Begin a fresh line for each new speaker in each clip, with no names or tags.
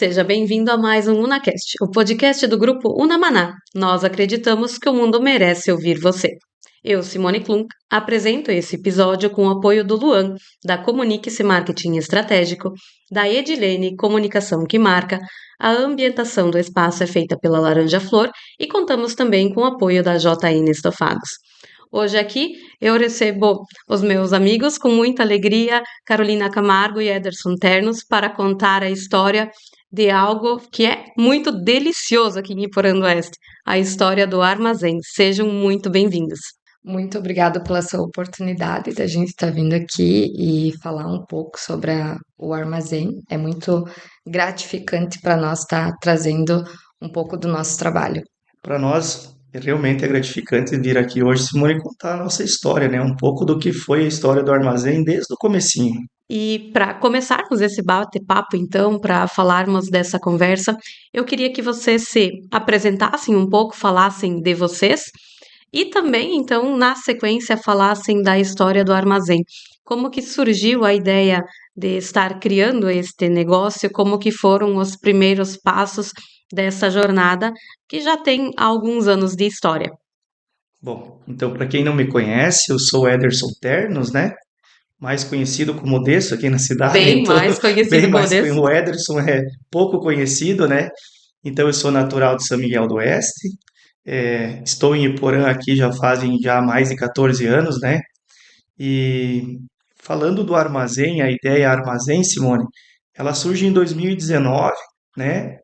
Seja bem-vindo a mais um UnaCast, o podcast do grupo Unamaná. Nós acreditamos que o mundo merece ouvir você. Eu, Simone Klunk, apresento esse episódio com o apoio do Luan, da Comunique-se Marketing Estratégico, da Edilene Comunicação que Marca, a ambientação do espaço é feita pela Laranja Flor e contamos também com o apoio da JN Estofados. Hoje aqui eu recebo os meus amigos com muita alegria, Carolina Camargo e Ederson Ternos, para contar a história de algo que é muito delicioso aqui em Iporã do Oeste, a história do armazém. Sejam muito bem-vindos.
Muito obrigada pela sua oportunidade da gente estar vindo aqui e falar um pouco sobre o armazém. É muito gratificante para nós estar trazendo um pouco do nosso trabalho.
Para nós, realmente é gratificante vir aqui hoje, Simone, contar a nossa história, né? Um pouco do que foi a história do armazém desde o comecinho.
E para começarmos esse bate-papo, então, para falarmos dessa conversa, eu queria que vocês se apresentassem um pouco, falassem de vocês e também, então, na sequência, falassem da história do armazém. Como que surgiu a ideia de estar criando este negócio? Como que foram os primeiros passos dessa jornada que já tem alguns anos de história?
Bom, então, para quem não me conhece, eu sou Ederson Ternos, né? Mais conhecido como Desso aqui na cidade.
Bem
Então,
mais conhecido
bem
como
mais
desse.
o Ederson é pouco conhecido, né? Então, eu sou natural de São Miguel do Oeste. Estou em Iporã aqui fazem mais de 14 anos, né? E falando do armazém, a ideia armazém, Simone, ela surge em 2019, né?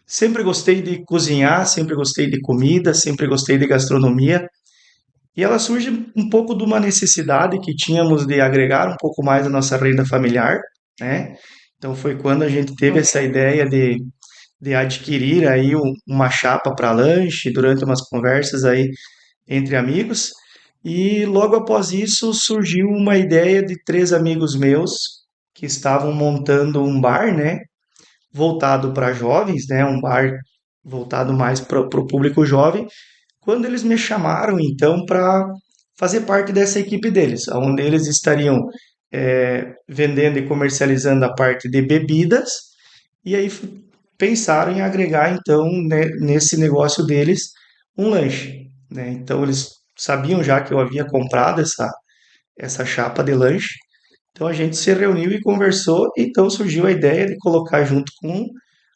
Sempre gostei de cozinhar, sempre gostei de comida, sempre gostei de gastronomia. E ela surge um pouco de uma necessidade que tínhamos de agregar um pouco mais a nossa renda familiar, né? Então foi quando a gente teve essa ideia de adquirir aí uma chapa para lanche durante umas conversas aí entre amigos. E logo após isso surgiu uma ideia de três amigos meus que estavam montando um bar, né? Voltado para jovens, né? Um bar voltado mais para o público jovem. Quando eles me chamaram, então, para fazer parte dessa equipe deles, onde eles estariam vendendo e comercializando a parte de bebidas, e aí pensaram em agregar, então, né, nesse negócio deles, um lanche, né? Então, eles sabiam já que eu havia comprado essa chapa de lanche, então a gente se reuniu e conversou, e então surgiu a ideia de colocar junto com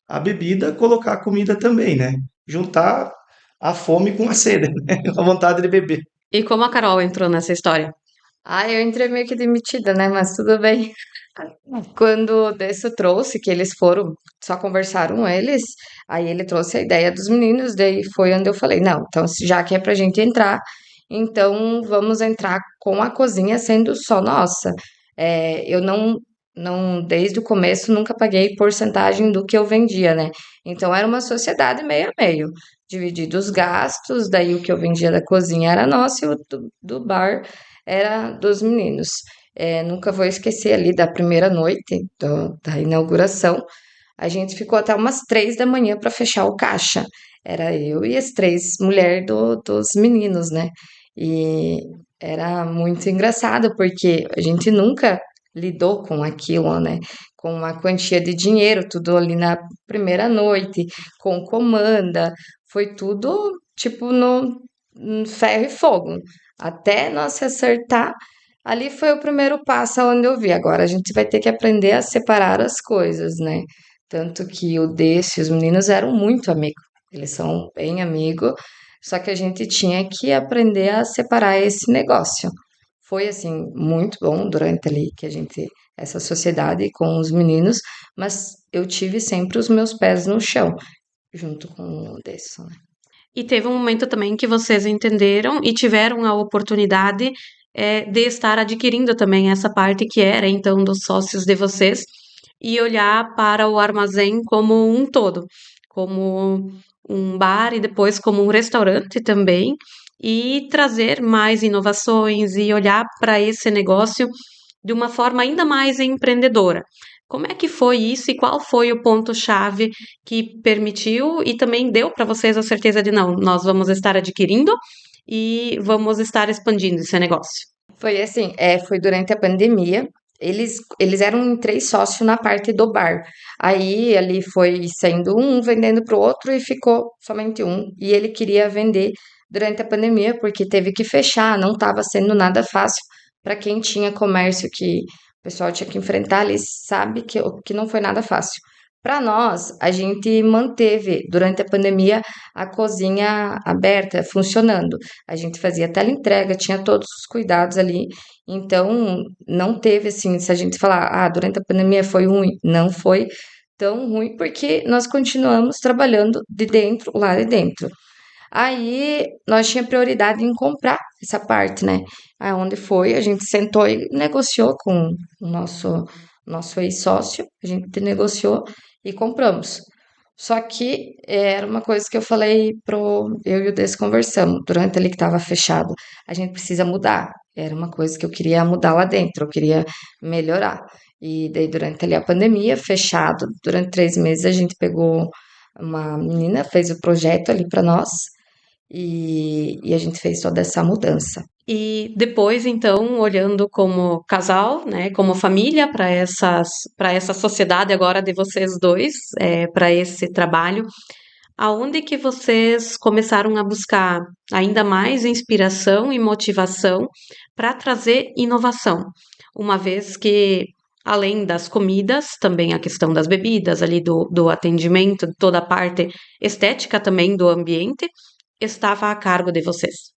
a bebida, colocar a comida também, né? Juntar a fome com a sede, né? A vontade de beber.
E como a Carol entrou nessa história?
Eu entrei meio que demitida, né? Mas tudo bem. Quando o Desso trouxe, que eles foram, só conversaram eles, aí ele trouxe a ideia dos meninos, daí foi onde eu falei, não, então já que é pra gente entrar, então vamos entrar com a cozinha sendo só nossa. Eu não, desde o começo, nunca paguei porcentagem do que eu vendia, né? Então era uma sociedade meio a meio, dividido os gastos, daí o que eu vendia da cozinha era nosso e o do bar era dos meninos. Nunca vou esquecer ali da primeira noite da inauguração. A gente ficou até umas 3 da manhã para fechar o caixa. Era eu e as três mulheres dos meninos, né? E era muito engraçado, porque a gente nunca lidou com aquilo, né? Com uma quantia de dinheiro, tudo ali na primeira noite, com comanda. Foi tudo tipo no ferro e fogo. Até nós se acertar. Ali foi o primeiro passo onde eu vi. Agora a gente vai ter que aprender a separar as coisas, né? Tanto que o desse, os meninos eram muito amigos. Eles são bem amigos, só que a gente tinha que aprender a separar esse negócio. Foi assim muito bom durante ali que a gente essa sociedade com os meninos, mas eu tive sempre os meus pés no chão junto com o desse, né?
E teve um momento também que vocês entenderam e tiveram a oportunidade de estar adquirindo também essa parte que era, então, dos sócios de vocês e olhar para o armazém como um todo, como um bar e depois como um restaurante também, e trazer mais inovações e olhar para esse negócio de uma forma ainda mais empreendedora. Como é que foi isso e qual foi o ponto-chave que permitiu e também deu para vocês a certeza de não, nós vamos estar adquirindo e vamos estar expandindo esse negócio?
Foi assim, foi durante a pandemia. eles eram em 3 sócios na parte do bar. Aí ali foi saindo um, vendendo pro outro e ficou somente um. E ele queria vender durante a pandemia porque teve que fechar, não estava sendo nada fácil para quem tinha comércio que o pessoal tinha que enfrentar ali, sabe que não foi nada fácil. Para nós, a gente manteve durante a pandemia a cozinha aberta, funcionando. A gente fazia teleentrega, tinha todos os cuidados ali. Então, não teve assim, se a gente falar, durante a pandemia foi ruim, não foi tão ruim, porque nós continuamos trabalhando de dentro, lá de dentro. Aí nós tinha prioridade em comprar essa parte, né? Aí onde foi, a gente sentou e negociou com o nosso ex-sócio, a gente negociou e compramos. Só que era uma coisa que eu falei eu e o Des conversamos durante ali que estava fechado. A gente precisa mudar. Era uma coisa que eu queria mudar lá dentro, eu queria melhorar. E daí durante ali a pandemia, fechado, durante 3 meses a gente pegou uma menina, fez o projeto ali para nós e a gente fez toda essa mudança.
E depois, então, olhando como casal, né, como família para essa sociedade agora de vocês dois, para esse trabalho, aonde que vocês começaram a buscar ainda mais inspiração e motivação para trazer inovação? Uma vez que, além das comidas, também a questão das bebidas, ali do atendimento, toda a parte estética também do ambiente, estava a cargo de vocês.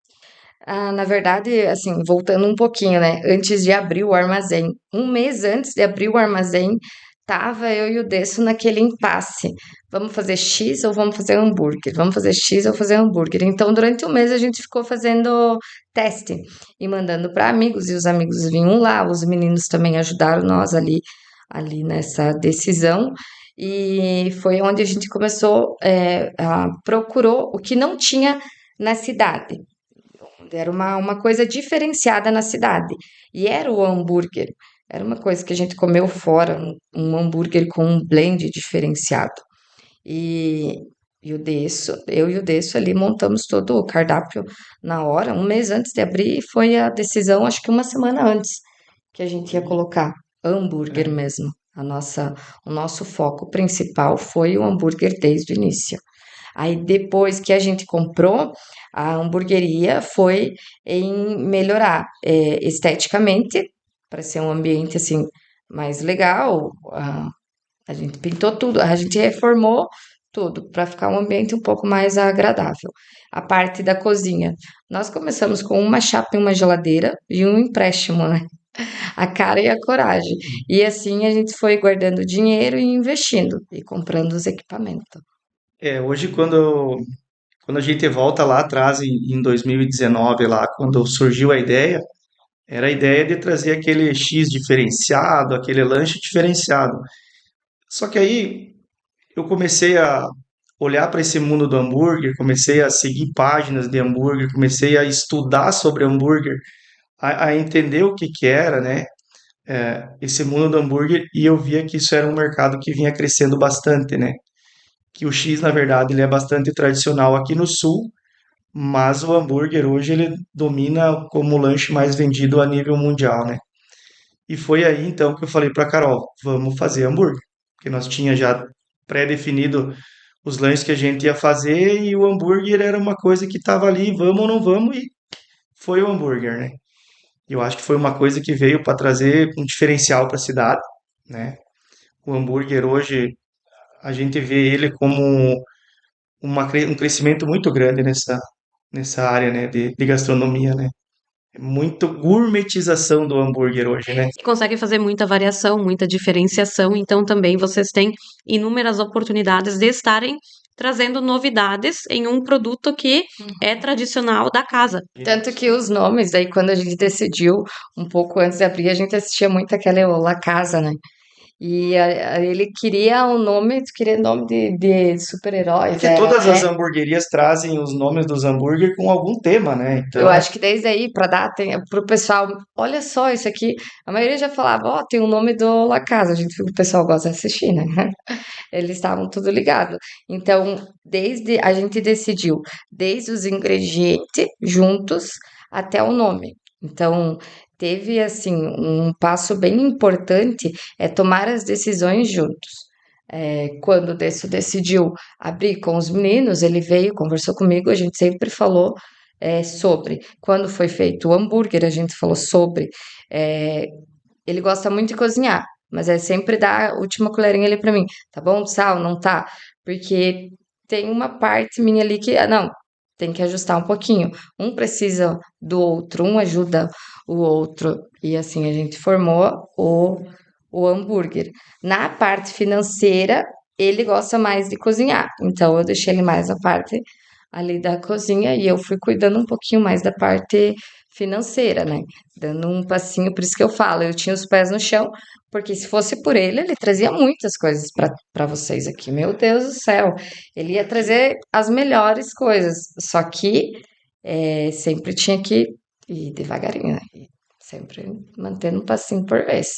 Na verdade, assim, voltando um pouquinho, né? Antes de abrir o armazém, um mês antes de abrir o armazém, tava eu e o Desso naquele impasse. Vamos fazer X ou vamos fazer hambúrguer? Vamos fazer X ou fazer hambúrguer? Então, durante um mês a gente ficou fazendo teste e mandando para amigos, e os amigos vinham lá, os meninos também ajudaram nós ali nessa decisão. E foi onde a gente começou, procurou o que não tinha na cidade. Era uma coisa diferenciada na cidade. E era o hambúrguer. Era uma coisa que a gente comeu fora, um hambúrguer com um blend diferenciado. E, eu e o Desso ali montamos todo o cardápio na hora, um mês antes de abrir, e foi a decisão, acho que uma semana antes, que a gente ia colocar hambúrguer
É.
mesmo. O nosso foco principal foi o hambúrguer desde o início. Aí depois que a gente comprou, a hamburgueria foi em melhorar esteticamente, para ser um ambiente assim mais legal. A gente pintou tudo, a gente reformou tudo para ficar um ambiente um pouco mais agradável. A parte da cozinha, nós começamos com uma chapa e uma geladeira e um empréstimo, né? A cara e a coragem. E assim a gente foi guardando dinheiro e investindo e comprando os equipamentos.
Hoje quando a gente volta lá atrás em 2019, lá quando surgiu a ideia, era a ideia de trazer aquele X diferenciado, aquele lanche diferenciado. Só que aí eu comecei a olhar para esse mundo do hambúrguer, comecei a seguir páginas de hambúrguer, comecei a estudar sobre hambúrguer, a entender o que que era, né? Esse mundo do hambúrguer, e eu via que isso era um mercado que vinha crescendo bastante, né? Que o X, na verdade, ele é bastante tradicional aqui no Sul, mas o hambúrguer hoje ele domina como o lanche mais vendido a nível mundial, né? E foi aí então que eu falei para Carol, vamos fazer hambúrguer, porque nós tinha já pré-definido os lanches que a gente ia fazer e o hambúrguer era uma coisa que estava ali, vamos ou não vamos, e foi o hambúrguer, né? E eu acho que foi uma coisa que veio para trazer um diferencial para a cidade, né? O hambúrguer hoje a gente vê ele como um crescimento muito grande nessa área, né, de gastronomia, né? É muito gourmetização do hambúrguer hoje, né?
E consegue fazer muita variação, muita diferenciação, então também vocês têm inúmeras oportunidades de estarem trazendo novidades em um produto que é tradicional da casa.
Tanto que os nomes, daí quando a gente decidiu, um pouco antes de abrir, a gente assistia muito aquela La Casa, né? E ele queria nome de
É
super-heróis.
que todas as hamburguerias trazem os nomes dos hambúrguer com algum tema, né?
Eu
Então,
acho que desde aí, para dar pro pessoal, olha só isso aqui. A maioria já falava, ó, tem o nome do La Casa. A gente viu que o pessoal gosta de assistir, né? Eles estavam tudo ligado. Então, a gente decidiu, desde os ingredientes juntos até o nome. Então, teve, assim, um passo bem importante, é tomar as decisões juntos. Quando o Desso decidiu abrir com os meninos, ele veio, conversou comigo, a gente sempre falou sobre. Quando foi feito o hambúrguer, a gente falou sobre. É, ele gosta muito de cozinhar, mas é sempre dar a última colherinha ali pra mim. Tá bom, sal? Não tá? Porque tem uma parte minha ali que, não, tem que ajustar um pouquinho. Um precisa do outro, um ajuda o outro. E assim a gente formou o hambúrguer. Na parte financeira, ele gosta mais de cozinhar. Então eu deixei ele mais a parte ali da cozinha e eu fui cuidando um pouquinho mais da parte financeira, né? Dando um passinho, por isso que eu falo, eu tinha os pés no chão, porque se fosse por ele trazia muitas coisas para vocês aqui. Meu Deus do céu, ele ia trazer as melhores coisas, só que sempre tinha que ir devagarinho, né? E sempre mantendo um passinho por vez.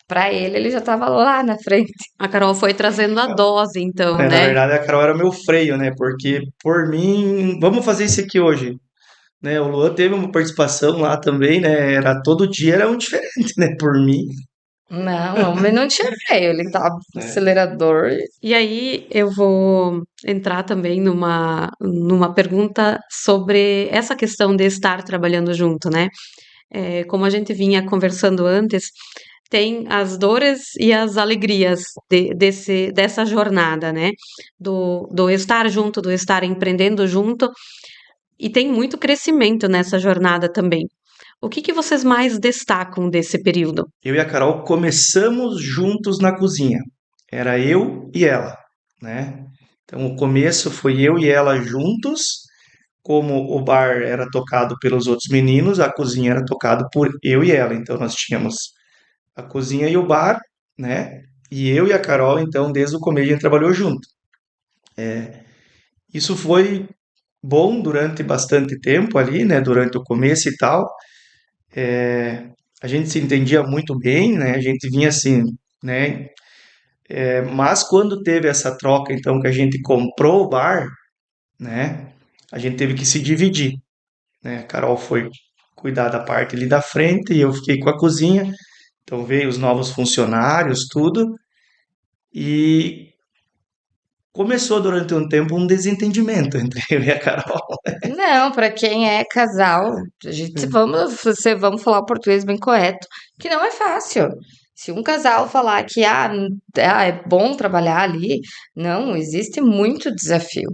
Para ele já estava lá na frente.
A Carol foi trazendo a dose, então,
Na
né?
verdade, a Carol era meu freio, né? Porque por mim, vamos fazer isso aqui hoje, né? O Luan teve uma participação lá também, né? Era todo dia era um diferente, né? Por mim,
Não, o homem não tinha freio, ele tava no
né?
acelerador.
E aí eu vou entrar também numa pergunta sobre essa questão de estar trabalhando junto, né? Como a gente vinha conversando antes, tem as dores e as alegrias dessa jornada, né? Do estar junto, do estar empreendendo junto, e tem muito crescimento nessa jornada também. O que que vocês mais destacam desse período?
Eu e a Carol começamos juntos na cozinha. Era eu e ela, né? Então, o começo foi eu e ela juntos. Como o bar era tocado pelos outros meninos, a cozinha era tocada por eu e ela. Então, nós tínhamos a cozinha e o bar, né? E eu e a Carol, então, desde o começo a gente trabalhou junto. Isso foi bom durante bastante tempo ali, né? Durante o começo e tal. A gente se entendia muito bem, né? A gente vinha assim, né? Mas quando teve essa troca, então, que a gente comprou o bar, né? A gente teve que se dividir, né? A Carol foi cuidar da parte ali da frente e eu fiquei com a cozinha. Então veio os novos funcionários, tudo. E começou durante um tempo um desentendimento entre eu e a Carol.
Não, para quem é casal, a gente vamos falar o português bem correto, que não é fácil. Se um casal falar que é bom trabalhar ali, não, existe muito desafio.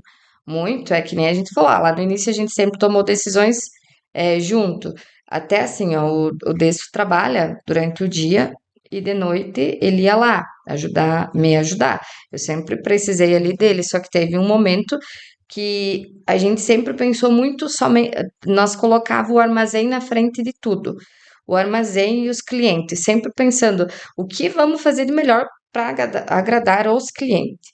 Muito, é que nem a gente falou, lá no início a gente sempre tomou decisões junto. Até assim, ó, o Desso trabalha durante o dia e de noite ele ia lá me ajudar. Eu sempre precisei ali dele, só que teve um momento que a gente sempre pensou muito somente, nós colocava o armazém na frente de tudo, o armazém e os clientes, sempre pensando o que vamos fazer de melhor para agradar os clientes.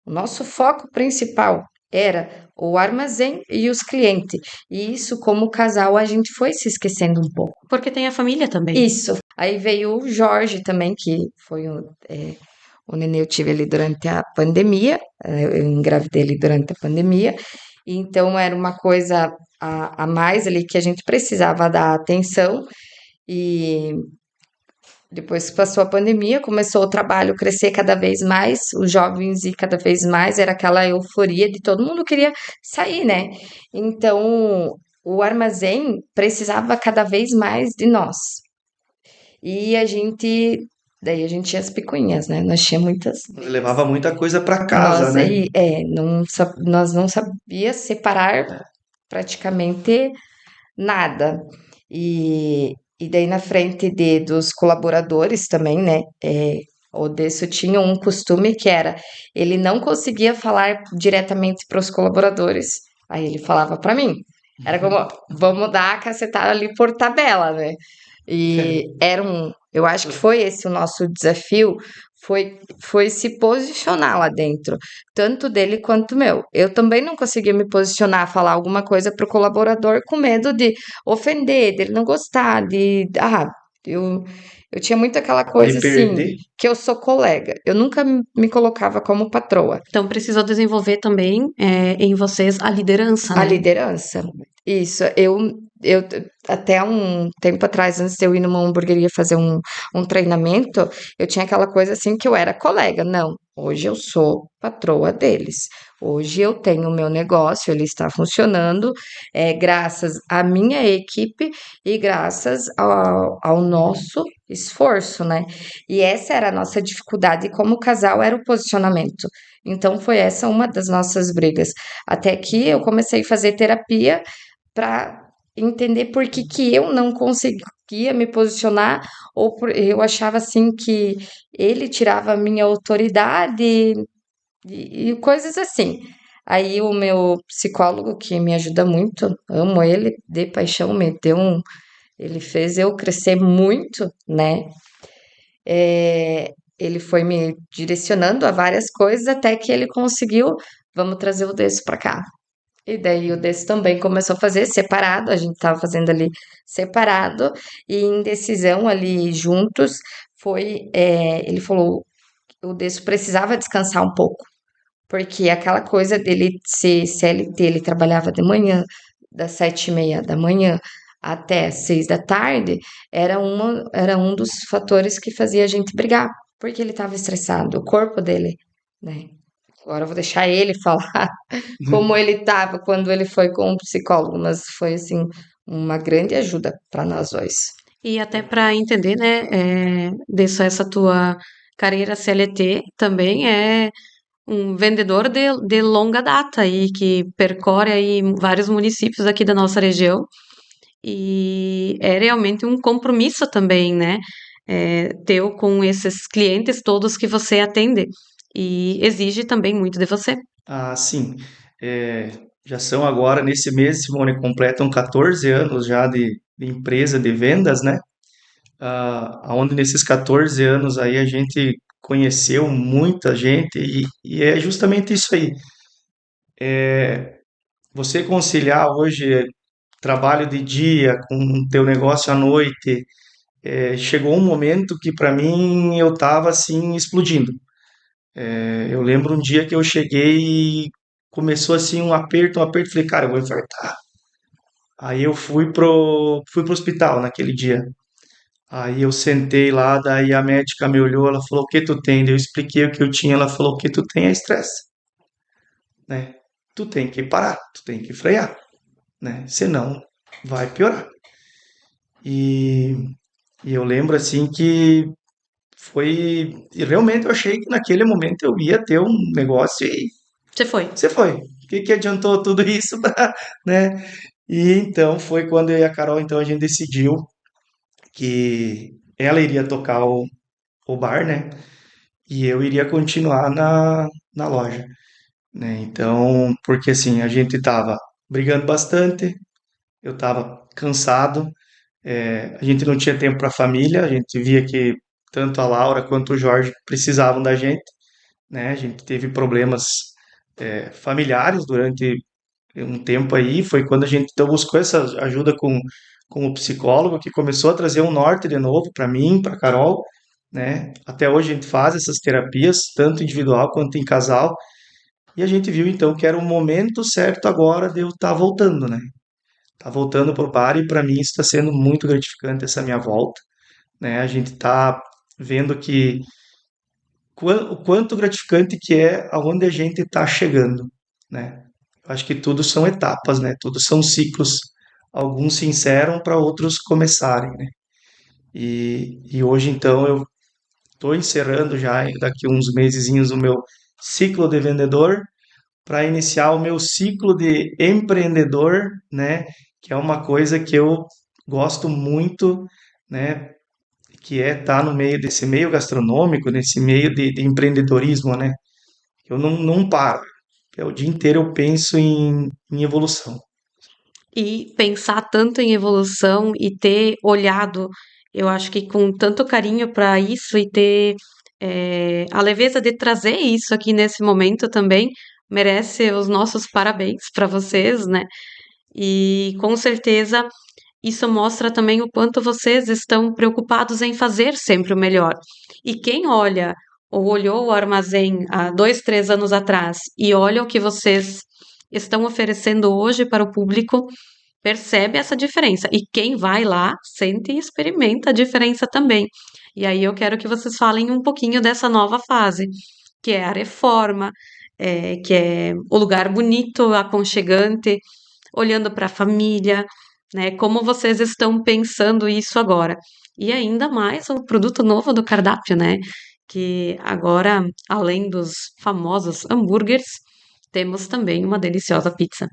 O nosso foco principal era o armazém e os clientes. E isso, como casal, a gente foi se esquecendo um pouco.
Porque tem a família também.
Isso. Aí veio o Jorge também, que foi o nenê eu tive ali durante a pandemia, eu engravidei ele durante a pandemia, então era uma coisa a mais ali que a gente precisava dar atenção, e depois que passou a pandemia, começou o trabalho crescer cada vez mais, os jovens e cada vez mais, era aquela euforia de todo mundo queria sair, né? Então, o armazém precisava cada vez mais de nós. E daí a gente tinha as picuinhas, né? Nós tinha muitas.
Levava muita coisa para casa, né?
Nós não sabia separar praticamente nada. E daí na frente dos colaboradores também, né? O Desso tinha um costume que era, ele não conseguia falar diretamente para os colaboradores. Aí ele falava para mim. Era como, vamos dar a cacetada ali por tabela, né? Eu acho que foi esse o nosso desafio, foi se posicionar lá dentro, tanto dele quanto meu. Eu também não conseguia me posicionar, falar alguma coisa para o colaborador com medo de ofender, dele não gostar, eu tinha muito aquela coisa
De
assim,
perder.
que eu sou colega. Eu nunca me colocava como patroa.
Então precisou desenvolver também em vocês a liderança,
A
né?
liderança. Isso, até um tempo atrás, antes de eu ir numa hamburgueria fazer um treinamento, eu tinha aquela coisa assim que eu era colega. Não, hoje eu sou patroa deles. Hoje eu tenho o meu negócio, ele está funcionando, graças à minha equipe e graças ao nosso esforço, né? E essa era a nossa dificuldade como casal, era o posicionamento. Então foi essa uma das nossas brigas. Até que eu comecei a fazer terapia para entender por que que eu não conseguia me posicionar eu achava assim que ele tirava a minha autoridade e coisas assim. Aí o meu psicólogo, que me ajuda muito, amo ele de paixão, ele fez eu crescer muito, né? Ele foi me direcionando a várias coisas até que ele conseguiu, vamos trazer o desse para cá. E daí o desse também começou a fazer separado, a gente estava fazendo ali separado, e em decisão ali juntos, ele falou, o desse precisava descansar um pouco, porque aquela coisa dele ser CLT, ele trabalhava de manhã, das 7:30 da manhã até 6 da tarde, era um dos fatores que fazia a gente brigar, porque ele estava estressado, o corpo dele, né? Agora eu vou deixar ele falar como ele estava quando ele foi com o psicólogo, mas foi assim uma grande ajuda para nós dois.
E até para entender, né, dessa essa tua carreira CLT também é um vendedor de longa data e que percorre aí vários municípios aqui da nossa região e é realmente um compromisso também, né, teu com esses clientes todos que você atende e exige também muito de você.
Ah, sim. É, já são agora, nesse mês, Simone, completam 14 anos já de empresa de vendas, né? Onde nesses 14 anos aí a gente conheceu muita gente e é justamente isso aí. Você conciliar hoje trabalho de dia com o teu negócio à noite, chegou um momento que para mim eu estava assim explodindo. Eu lembro um dia que eu cheguei e começou assim um aperto, falei, cara, eu vou infartar. Aí eu fui pro hospital naquele dia. Aí eu sentei lá, daí a médica me olhou, ela falou, o que tu tem? Daí eu expliquei o que eu tinha, ela falou, o que tu tem é estresse, né? Tu tem que parar, tu tem que frear, né? Senão vai piorar. E, e eu lembro assim que e realmente eu achei que naquele momento eu ia ter um negócio e
Você foi.
você foi. O que que adiantou tudo isso, né? E então foi quando eu e a Carol, então a gente decidiu que ela iria tocar o bar, né? E eu iria continuar na loja, né? Então, porque assim, a gente tava brigando bastante, eu tava cansado, a gente não tinha tempo para a família, a gente via que tanto a Laura quanto o Jorge precisavam da gente, né? A gente teve problemas familiares durante um tempo aí, foi quando a gente então buscou essa ajuda com o psicólogo, que começou a trazer um norte de novo para mim, para Carol, né? Até hoje a gente faz essas terapias, tanto individual quanto em casal, e a gente viu então que era o momento certo agora de eu estar voltando, né? Tá voltando pro bar e para mim está sendo muito gratificante essa minha volta, né? A gente tá vendo que o quanto gratificante que é aonde a gente está chegando, né? Eu acho que tudo são etapas, né? Tudo são ciclos. Alguns se encerram para outros começarem, né? E hoje, então, eu estou encerrando já daqui uns mesezinhos o meu ciclo de vendedor para iniciar o meu ciclo de empreendedor, né? Que é uma coisa que eu gosto muito, né? Que é estar no meio desse meio gastronômico, nesse meio de empreendedorismo, né? Eu não paro. O dia inteiro eu penso em evolução.
E pensar tanto em evolução e ter olhado, eu acho que com tanto carinho para isso e ter a leveza de trazer isso aqui nesse momento também, merece os nossos parabéns para vocês, né? E com certeza isso mostra também o quanto vocês estão preocupados em fazer sempre o melhor. E quem olha ou olhou o armazém há 2, 3 anos atrás e olha o que vocês estão oferecendo hoje para o público, percebe essa diferença. E quem vai lá sente e experimenta a diferença também. E aí eu quero que vocês falem um pouquinho dessa nova fase, que é a reforma, que é o lugar bonito, aconchegante, olhando para a família, né? Como vocês estão pensando isso agora? E ainda mais o produto novo do cardápio, né? Que agora, além dos famosos hambúrgueres, temos também uma deliciosa pizza.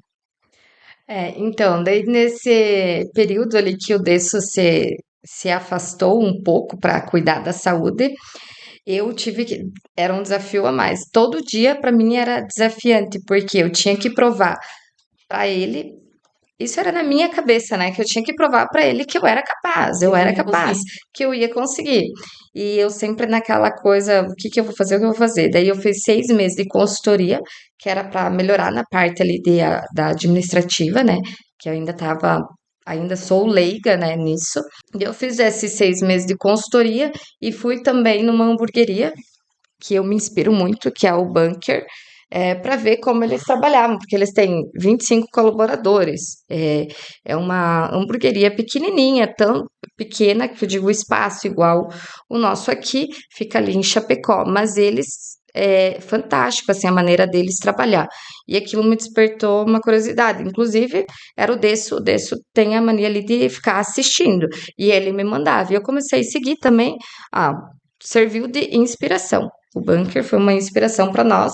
Então, daí nesse período ali que o Desso se afastou um pouco para cuidar da saúde, eu tive que. Era um desafio a mais. Todo dia para mim era desafiante, porque eu tinha que provar para ele. Isso era na minha cabeça, né? Que eu tinha que provar para ele que eu era
Eu
capaz,
consegui.
que eu ia conseguir. E eu sempre naquela coisa, o que que eu vou fazer, o que eu vou fazer? Daí eu fiz 6 meses de consultoria, que era para melhorar na parte ali da administrativa, né? Que eu ainda sou leiga, né, nisso. E eu fiz esses 6 meses de consultoria e fui também numa hamburgueria que eu me inspiro muito, que é o Bunker, para ver como eles trabalhavam, porque eles têm 25 colaboradores. É uma hamburgueria pequenininha, tão pequena que eu digo espaço igual o nosso aqui, fica ali em Chapecó, mas eles é fantástico assim a maneira deles trabalhar. E aquilo me despertou uma curiosidade. Inclusive, era o Desso tem a mania ali de ficar assistindo, e ele me mandava. E eu comecei a seguir também, ah, serviu de inspiração. O bunker foi uma inspiração para nós,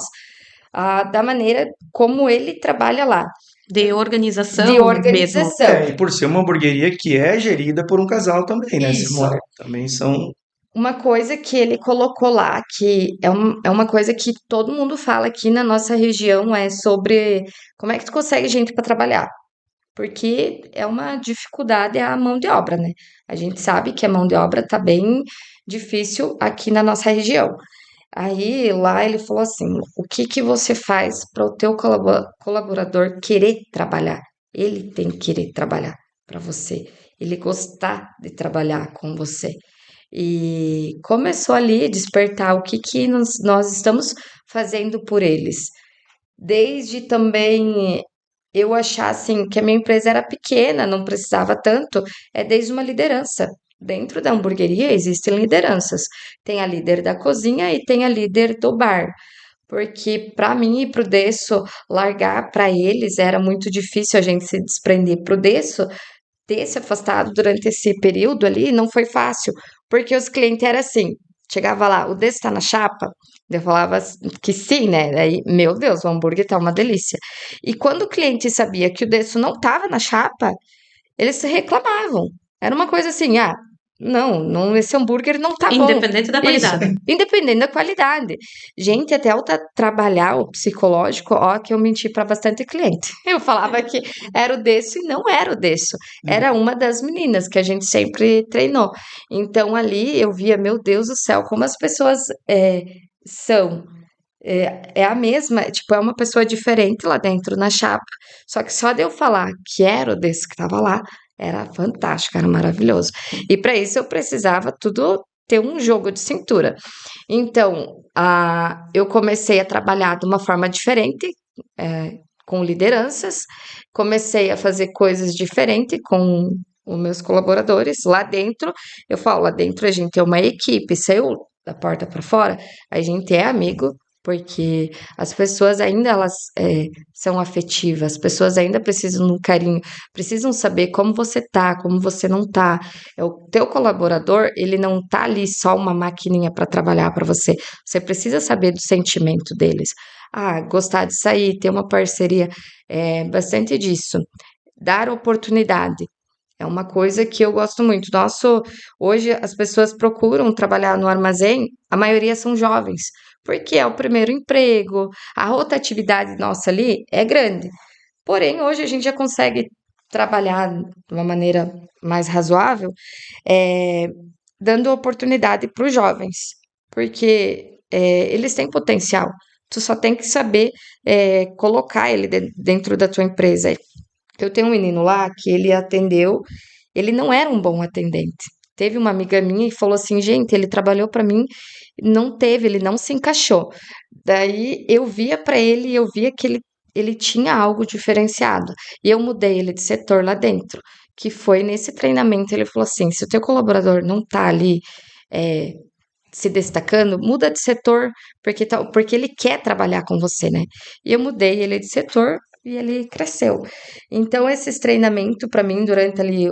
da maneira como ele trabalha lá,
De
de
organização mesmo.
organização.
E por ser uma hamburgueria que é gerida por um casal também, né,
Isso.
Simone? Também são.
Uma coisa que ele colocou lá, que é uma coisa que todo mundo fala aqui na nossa região, é sobre como é que tu consegue gente para trabalhar. Porque é uma dificuldade a mão de obra, né? A gente sabe que a mão de obra tá bem difícil aqui na nossa região. Aí lá ele falou assim: o que que você faz para o teu colaborador querer trabalhar? Ele tem que querer trabalhar para você, ele gostar de trabalhar com você. E começou ali a despertar o que que nós estamos fazendo por eles. Desde também eu achar assim que a minha empresa era pequena, não precisava tanto, é desde uma liderança. Dentro da hamburgueria existem lideranças. Tem a líder da cozinha e tem a líder do bar. Porque para mim e pro Desso largar para eles era muito difícil a gente se desprender. Pro Desso ter se afastado durante esse período ali não foi fácil, porque os clientes eram assim, chegava lá, o Desso tá na chapa? Eu falava que sim, né? Aí, meu Deus, o hambúrguer tá uma delícia. E quando o cliente sabia que o Desso não tava na chapa, eles reclamavam. Era uma coisa assim, não, esse hambúrguer não tá bom.
Independente da
Isso,
qualidade.
independente da qualidade. Gente, até eu trabalhar o psicológico, ó, que eu menti para bastante cliente. Eu falava que era o Desso e não era o Desso. Era uma das meninas que a gente sempre treinou. Então ali eu via, meu Deus do céu, como as pessoas são. É a mesma, tipo, é uma pessoa diferente lá dentro na chapa. Só que só de eu falar que era o desse que tava lá, era fantástico, era maravilhoso. E para isso eu precisava tudo ter um jogo de cintura. Então, eu comecei a trabalhar de uma forma diferente, com lideranças, comecei a fazer coisas diferentes com os meus colaboradores. Lá dentro, eu falo, lá dentro a gente é uma equipe, saiu da porta para fora, a gente é amigo, porque as pessoas ainda elas são afetivas, as pessoas ainda precisam de um carinho, precisam saber como você tá, como você não tá. O teu colaborador, ele não tá ali só uma maquininha para trabalhar para você. Você precisa saber do sentimento deles. Gostar de sair, ter uma parceria, bastante disso. Dar oportunidade. É uma coisa que eu gosto muito. Hoje as pessoas procuram trabalhar no armazém, a maioria são jovens, porque é o primeiro emprego, a rotatividade nossa ali é grande. Porém, hoje a gente já consegue trabalhar de uma maneira mais razoável, eh, dando oportunidade para os jovens, porque eles têm potencial. Tu só tem que saber colocar ele dentro da tua empresa. Eu tenho um menino lá que ele atendeu, ele não era um bom atendente. Teve uma amiga minha e falou assim, gente, ele trabalhou para mim, ele não se encaixou. Daí eu via para ele e eu via que ele ele tinha algo diferenciado. E eu mudei ele de setor lá dentro, que foi nesse treinamento, ele falou assim, se o teu colaborador não tá ali é, se destacando, muda de setor, porque ele quer trabalhar com você, né? E eu mudei ele de setor e ele cresceu. Então, esses treinamentos, para mim, durante ali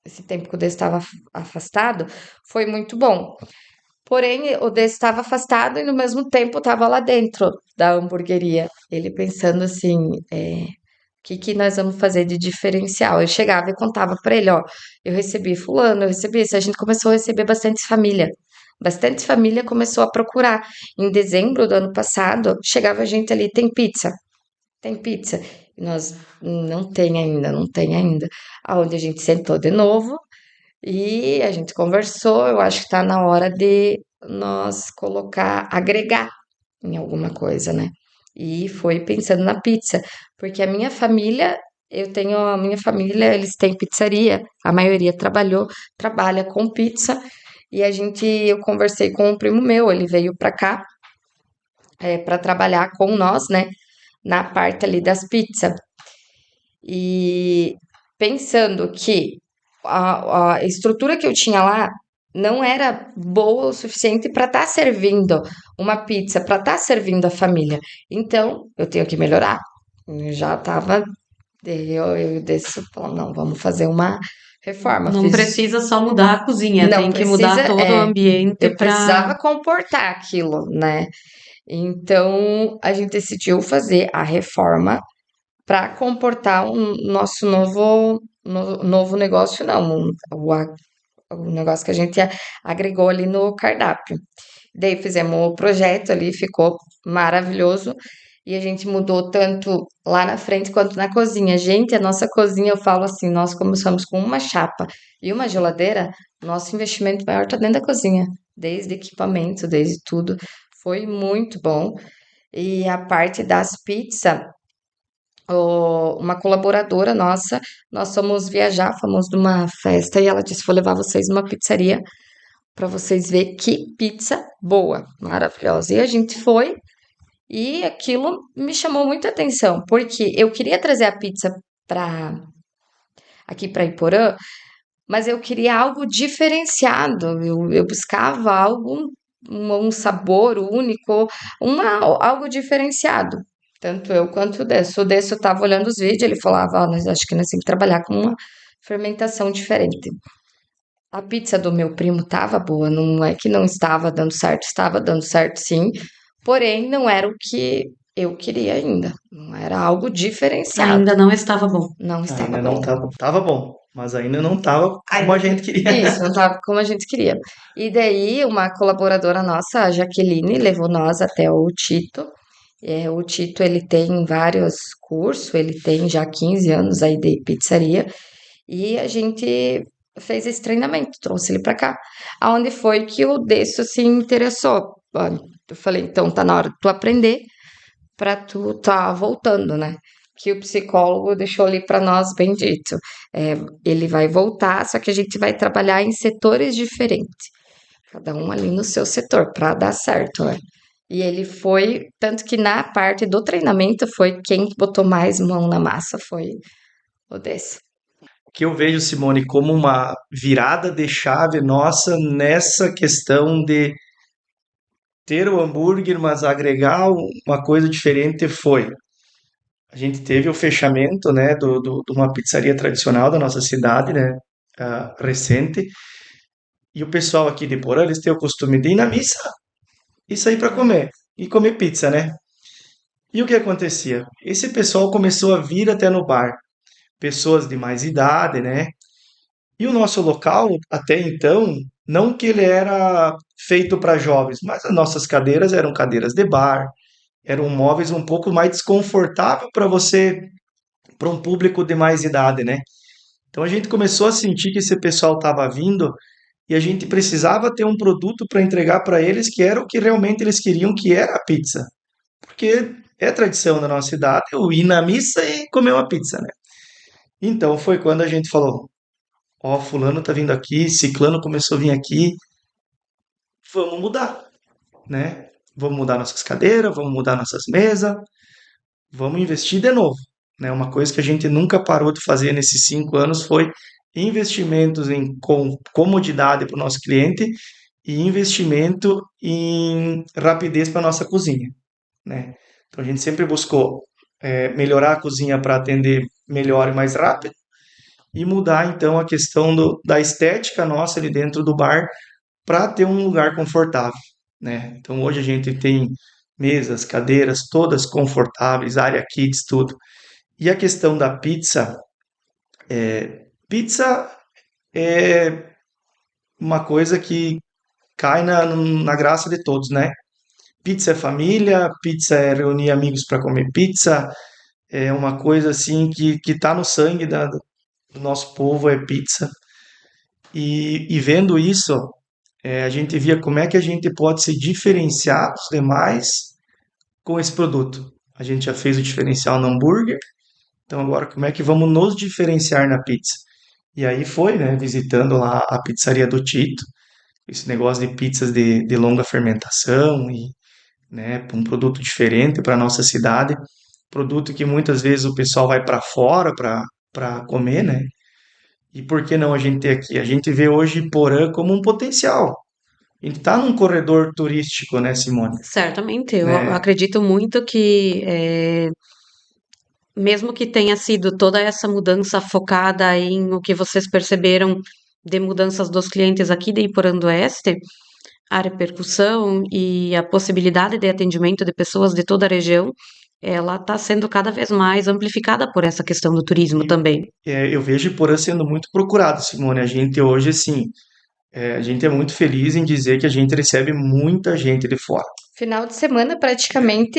esse tempo que o Deus estava afastado, foi muito bom. Porém, o Deus estava afastado e, no mesmo tempo, estava lá dentro da hamburgueria. Ele pensando assim, que nós vamos fazer de diferencial? Eu chegava e contava para ele, ó, eu recebi fulano, eu recebi isso. A gente começou a receber bastante família. Bastante família começou a procurar. Em dezembro do ano passado, chegava gente ali, tem pizza, tem pizza. E nós, não tem ainda, não tem ainda. Aonde a gente sentou de novo e a gente conversou. Eu acho que tá na hora de nós colocar, agregar em alguma coisa, né? E foi pensando na pizza, porque a minha família, eu tenho a minha família, eles têm pizzaria, a maioria trabalha com pizza, e eu conversei com um primo meu, ele veio pra cá, para trabalhar com nós, né, na parte ali das pizzas. E pensando que a estrutura que eu tinha lá não era boa o suficiente para estar servindo uma pizza, para estar servindo a família. Então, eu tenho que melhorar. Eu já estava. Eu desse, falando, não, vamos fazer uma reforma.
Não precisa só mudar a cozinha,
Não
tem que mudar
precisa,
todo o ambiente
eu
para.
precisava comportar aquilo, né? Então, a gente decidiu fazer a reforma para comportar um nosso novo negócio, não, o negócio que a gente agregou ali no cardápio. Daí fizemos o projeto ali, ficou maravilhoso. E a gente mudou tanto lá na frente quanto na cozinha. Gente, a nossa cozinha, eu falo assim, nós começamos com uma chapa e uma geladeira, nosso investimento maior está dentro da cozinha. Desde equipamento, desde tudo. Foi muito bom. E a parte das pizzas, uma colaboradora nossa, nós fomos viajar, fomos numa festa e ela disse: vou levar vocês numa pizzaria para vocês verem que pizza boa, maravilhosa. E a gente foi e aquilo me chamou muita atenção, porque eu queria trazer a pizza para aqui para Iporã, mas eu queria algo diferenciado. Eu buscava algo, um sabor único, algo diferenciado. Tanto eu quanto o Desso. O Desso estava olhando os vídeos, ele falava, nós acho que nós temos que trabalhar com uma fermentação diferente. A pizza do meu primo estava boa, não é que não estava dando certo sim, porém não era o que eu queria ainda. Não era algo diferenciado,
Ainda não estava bom.
não estava
Ainda não
bom.
tava bom, mas ainda não tava como a gente queria.
Isso, não estava como a gente queria. E daí, uma colaboradora nossa, a Jaqueline, levou nós até o Tito. O Tito, ele tem vários cursos, ele tem já 15 anos aí de pizzaria. E a gente fez esse treinamento, trouxe ele para cá. Aonde foi que o Desso se interessou. Ó, eu falei, então tá na hora de tu aprender para tu tá voltando, né? Que o psicólogo deixou ali para nós bem dito. Ele vai voltar, só que a gente vai trabalhar em setores diferentes, cada um ali no seu setor, para dar certo, né? E ele foi, tanto que na parte do treinamento foi quem botou mais mão na massa, foi o desse.
Que eu vejo, Simone, como uma virada de chave nossa nessa questão de ter o hambúrguer, mas agregar uma coisa diferente foi. A gente teve o fechamento, né, de uma pizzaria tradicional da nossa cidade, né, recente, e o pessoal aqui de Porã, eles têm o costume de ir na missa e sair para comer, e comer pizza, né? E o que acontecia? Esse pessoal começou a vir até no bar, pessoas de mais idade, né? E o nosso local, até então, não que ele era feito para jovens, mas as nossas cadeiras eram cadeiras de bar, eram móveis um pouco mais desconfortáveis para você, para um público de mais idade, né? Então a gente começou a sentir que esse pessoal estava vindo e a gente precisava ter um produto para entregar para eles que era o que realmente eles queriam, que era a pizza. Porque é tradição da nossa cidade eu ir na missa e comer uma pizza, né? Então foi quando a gente falou, ó, fulano tá vindo aqui, ciclano começou a vir aqui, vamos mudar, né? Vamos mudar nossas cadeiras, vamos mudar nossas mesas, vamos investir de novo, né? Uma coisa que a gente nunca parou de fazer nesses 5 anos foi investimentos em comodidade para o nosso cliente e investimento em rapidez para a nossa cozinha, né? Então a gente sempre buscou melhorar a cozinha para atender melhor e mais rápido e mudar então a questão da estética nossa ali dentro do bar para ter um lugar confortável, né? Então hoje a gente tem mesas, cadeiras, todas confortáveis, área kids, tudo. E a questão da pizza, pizza é uma coisa que cai na graça de todos, né? Pizza é família, pizza é reunir amigos para comer pizza, é uma coisa assim que tá no sangue do nosso povo, é pizza. E vendo isso, a gente via como é que a gente pode se diferenciar dos demais com esse produto. A gente já fez o diferencial no hambúrguer, então agora como é que vamos nos diferenciar na pizza? E aí foi, né, visitando lá a pizzaria do Tito, esse negócio de pizzas de longa fermentação e, né, um produto diferente para nossa cidade, produto que muitas vezes o pessoal vai para fora para comer, né? E por que não a gente ter aqui? A gente vê hoje Porã como um potencial. A gente está num corredor turístico, né, Simone?
Certamente, eu
Né?
acredito muito que, mesmo que tenha sido toda essa mudança focada em o que vocês perceberam de mudanças dos clientes aqui de Iporã do Oeste, a repercussão e a possibilidade de atendimento de pessoas de toda a região, ela está sendo cada vez mais amplificada por essa questão do turismo
E
também.
eu vejo Porã sendo muito procurado, Simone. A gente hoje, assim, a gente é muito feliz em dizer que a gente recebe muita gente de fora.
Final de semana, praticamente,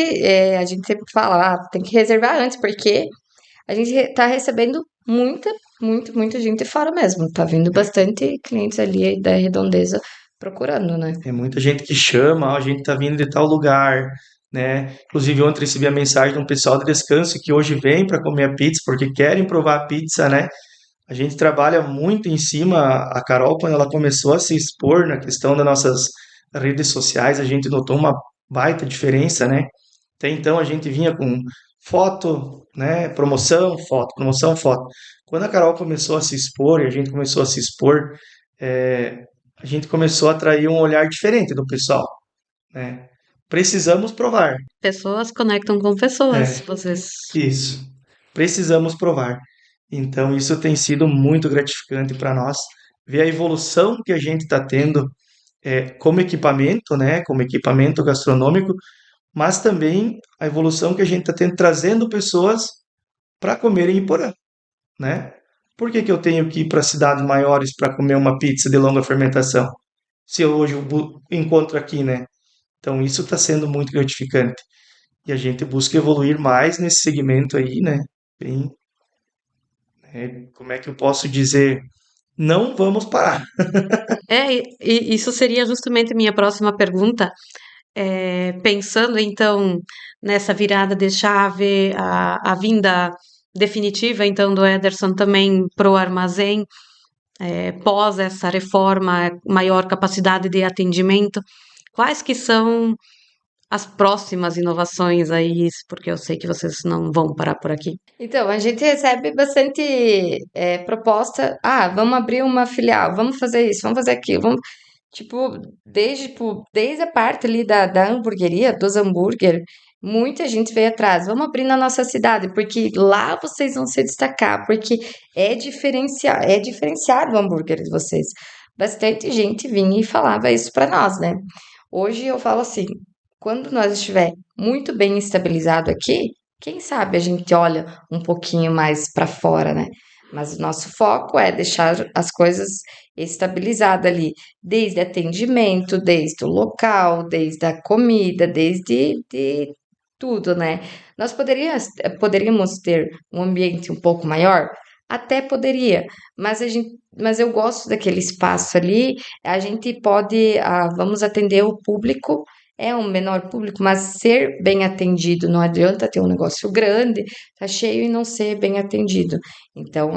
a gente sempre fala, tem que reservar antes, porque a gente tá recebendo muita gente fora mesmo. Tá vindo bastante clientes ali da Redondeza procurando, né?
É muita gente que chama, "Ó, a gente tá vindo de tal lugar, né? Inclusive, ontem recebi a mensagem de um pessoal de descanso que hoje vem para comer a pizza porque querem provar a pizza, né? A gente trabalha muito em cima. A Carol, quando ela começou a se expor na questão das nossas redes sociais, a gente notou uma baita diferença, né? Até então a gente vinha com foto, né? Promoção, foto, promoção, foto. Quando a Carol começou a se expor e a gente começou a se expor, é, a gente começou a atrair um olhar diferente do pessoal, né? Precisamos provar.
Pessoas conectam com pessoas,
É,
vocês.
isso. Precisamos provar. Então, isso tem sido muito gratificante para nós, ver a evolução que a gente está tendo como equipamento, né? Como equipamento gastronômico, mas também a evolução que a gente está tendo trazendo pessoas para comerem em Porã, né? Por que que eu tenho que ir para cidades maiores para comer uma pizza de longa fermentação? Se eu hoje encontro aqui, né? Então, isso está sendo muito gratificante. E a gente busca evoluir mais nesse segmento aí, né? Bem, como é que eu posso dizer? Não vamos parar.
E isso seria justamente a minha próxima pergunta. Pensando então nessa virada de chave, a vinda definitiva então do Ederson também para o armazém, pós essa reforma, maior capacidade de atendimento, quais que são as próximas inovações aí? Porque eu sei que vocês não vão parar por aqui.
Então, a gente recebe bastante proposta. Ah, vamos abrir uma filial, vamos fazer isso, vamos fazer aquilo. Vamos... Desde a parte ali da hamburgueria, dos hambúrguer, muita gente veio atrás. Vamos abrir na nossa cidade, porque lá vocês vão se destacar, porque é diferenciado o hambúrguer de vocês. Bastante gente vinha e falava isso para nós, né? Hoje eu falo assim, quando nós estiver muito bem estabilizado aqui, quem sabe a gente olha um pouquinho mais para fora, né? Mas o nosso foco é deixar as coisas estabilizadas ali, desde atendimento, desde o local, desde a comida, desde de tudo, né? Nós poderíamos ter um ambiente um pouco maior? Até poderia, mas eu gosto daquele espaço ali. A gente pode, vamos atender o público, é um menor público, mas ser bem atendido. Não adianta ter um negócio grande, tá cheio e não ser bem atendido. Então,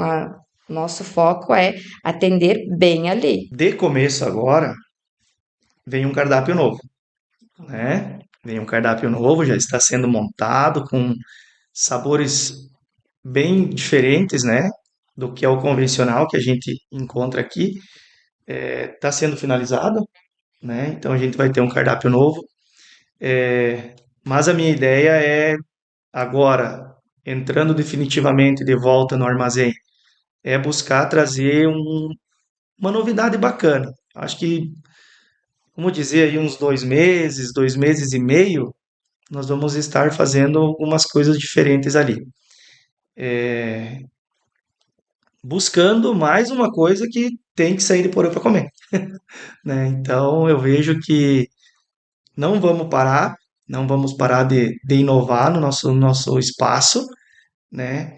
nosso foco é atender bem ali.
De começo agora, vem um cardápio novo, né? Vem um cardápio novo, já está sendo montado com sabores bem diferentes, né, do que é o convencional que a gente encontra aqui. Está sendo finalizado, né? Então a gente vai ter um cardápio novo. Mas a minha ideia é agora, entrando definitivamente de volta no armazém, é buscar trazer uma novidade bacana. Acho que, como dizer, aí uns 2 meses, 2 meses e meio, nós vamos estar fazendo algumas coisas diferentes ali. Buscando mais uma coisa que tem que sair de Porã para comer, né? Então eu vejo que não vamos parar, não vamos parar de inovar no nosso espaço, né?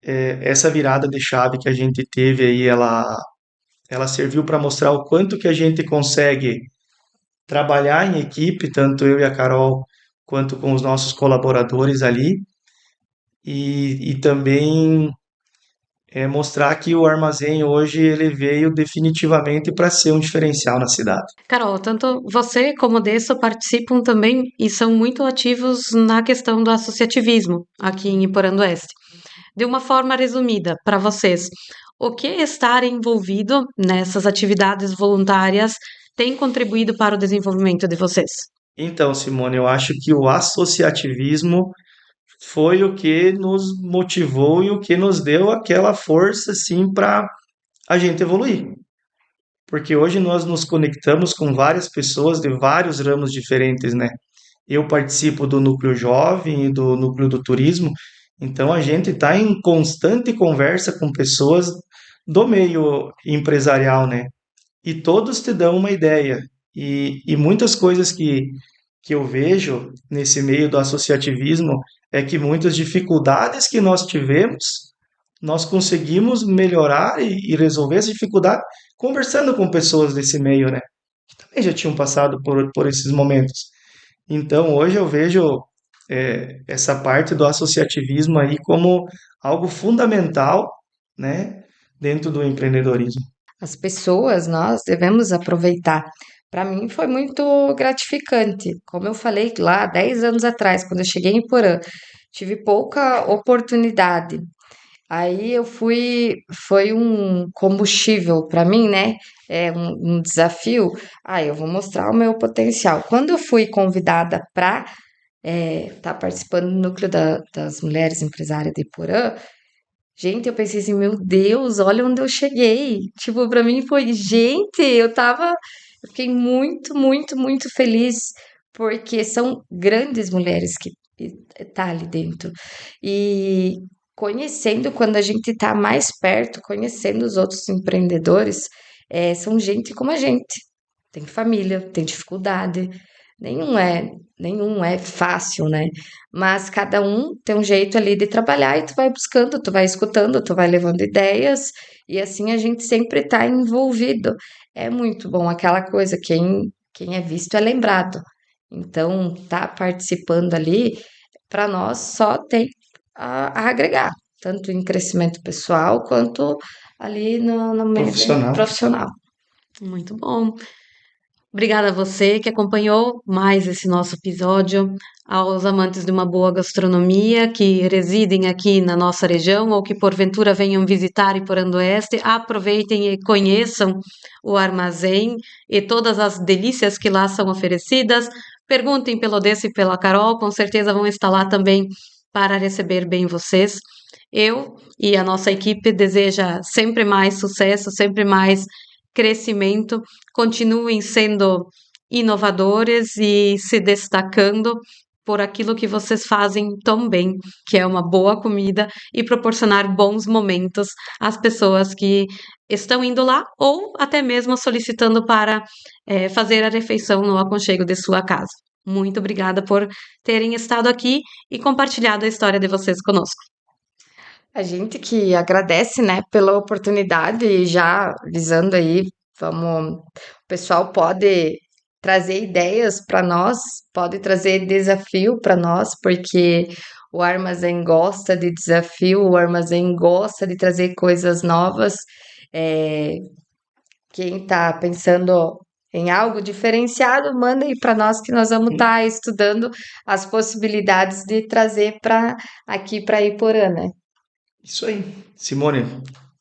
Essa virada de chave que a gente teve aí, ela serviu para mostrar o quanto que a gente consegue trabalhar em equipe, tanto eu e a Carol, quanto com os nossos colaboradores ali, e também mostrar que o armazém hoje ele veio definitivamente para ser um diferencial na cidade.
Carol, tanto você como o Desso participam também e são muito ativos na questão do associativismo aqui em Iporã do Oeste. De uma forma resumida, para vocês, o que estar envolvido nessas atividades voluntárias tem contribuído para o desenvolvimento de vocês?
Então, Simone, eu acho que o associativismo foi o que nos motivou e o que nos deu aquela força, assim, para a gente evoluir. Porque hoje nós nos conectamos com várias pessoas de vários ramos diferentes, né? Eu participo do núcleo jovem e do núcleo do turismo, então a gente está em constante conversa com pessoas do meio empresarial, né? E todos te dão uma ideia. E muitas coisas que eu vejo nesse meio do associativismo é que muitas dificuldades que nós tivemos, nós conseguimos melhorar e resolver essa dificuldade conversando com pessoas desse meio, né? Que também já tinham passado por esses momentos. Então, hoje eu vejo essa parte do associativismo aí como algo fundamental, né, dentro do empreendedorismo.
As pessoas, nós devemos aproveitar. Para mim foi muito gratificante. Como eu falei lá 10 anos atrás, quando eu cheguei em Porã, tive pouca oportunidade. Aí eu fui, foi um combustível para mim, né? É um desafio. Ah, eu vou mostrar o meu potencial. Quando eu fui convidada para estar participando do núcleo das mulheres empresárias de Porã, gente, eu pensei assim, meu Deus, olha onde eu cheguei. Tipo, pra mim foi, gente, eu fiquei muito, muito, muito feliz, porque são grandes mulheres que tá ali dentro. E conhecendo, quando a gente tá mais perto, conhecendo os outros empreendedores, são gente como a gente. Tem família, tem dificuldade. Nenhum é, nenhum é fácil, né? Mas cada um tem um jeito ali de trabalhar e tu vai buscando, tu vai escutando, tu vai levando ideias e assim a gente sempre tá envolvido. É muito bom aquela coisa, quem é visto é lembrado. Então, tá participando ali, para nós só tem a agregar, tanto em crescimento pessoal quanto ali no meio
Profissional.
profissional.
Muito bom. Obrigada a você que acompanhou mais esse nosso episódio, aos amantes de uma boa gastronomia que residem aqui na nossa região ou que porventura venham visitar Iporã do Oeste, aproveitem e conheçam o armazém e todas as delícias que lá são oferecidas. Perguntem pelo Odessa e pela Carol, com certeza vão estar lá também para receber bem vocês. Eu e a nossa equipe deseja sempre mais sucesso, sempre mais crescimento, continuem sendo inovadores e se destacando por aquilo que vocês fazem tão bem, que é uma boa comida e proporcionar bons momentos às pessoas que estão indo lá ou até mesmo solicitando para fazer a refeição no aconchego de sua casa. Muito obrigada por terem estado aqui e compartilhado a história de vocês conosco.
A gente que agradece, né, pela oportunidade e já avisando aí, o pessoal pode trazer ideias para nós, pode trazer desafio para nós, porque o armazém gosta de desafio, o armazém gosta de trazer coisas novas. É, quem está pensando em algo diferenciado, manda aí para nós que nós vamos estar estudando as possibilidades de trazer para aqui para Iporã, né?
Isso aí. Simone,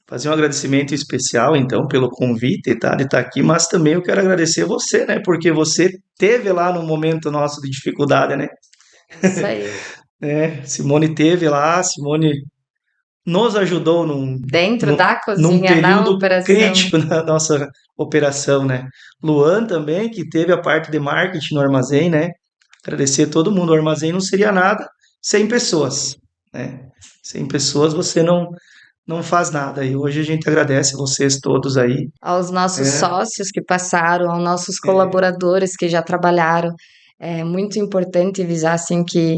fazer um agradecimento especial, então, pelo convite, tá, de estar aqui, mas também eu quero agradecer você, né, porque você teve lá no momento nosso de dificuldade, né?
Isso aí.
Simone teve lá, Simone nos ajudou
Dentro
num,
da
num
cozinha, na
período
operação.
crítico na nossa operação, né? Luan também, que teve a parte de marketing no armazém, né? Agradecer a todo mundo. O armazém não seria nada sem pessoas, né? Sem pessoas você não faz nada. E hoje a gente agradece vocês todos aí.
Aos nossos
É,
sócios que passaram, aos nossos
é,
colaboradores que já trabalharam. É muito importante visar assim que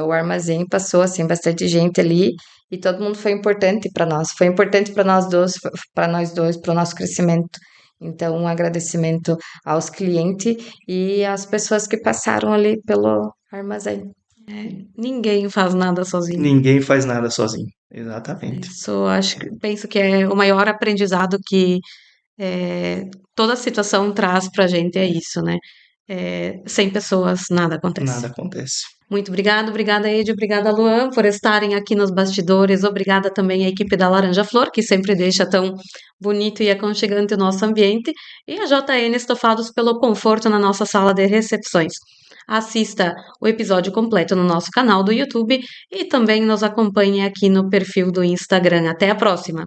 o armazém passou assim bastante gente ali e todo mundo foi importante para nós. Foi importante para nós dois, para o nosso crescimento. Então, um agradecimento aos clientes e às pessoas que passaram ali pelo armazém.
Ninguém faz nada sozinho.
ninguém faz nada sozinho. Exatamente.
Isso penso que é o maior aprendizado que toda situação traz pra gente, é isso, né? Sem pessoas nada acontece.
Nada acontece.
Muito obrigada, Edi, obrigada, Luan, por estarem aqui nos bastidores. Obrigada também à equipe da Laranja Flor, que sempre deixa tão bonito e aconchegante o nosso ambiente, e a JN Estofados pelo conforto na nossa sala de recepções. Assista o episódio completo no nosso canal do YouTube e também nos acompanhe aqui no perfil do Instagram. Até a próxima!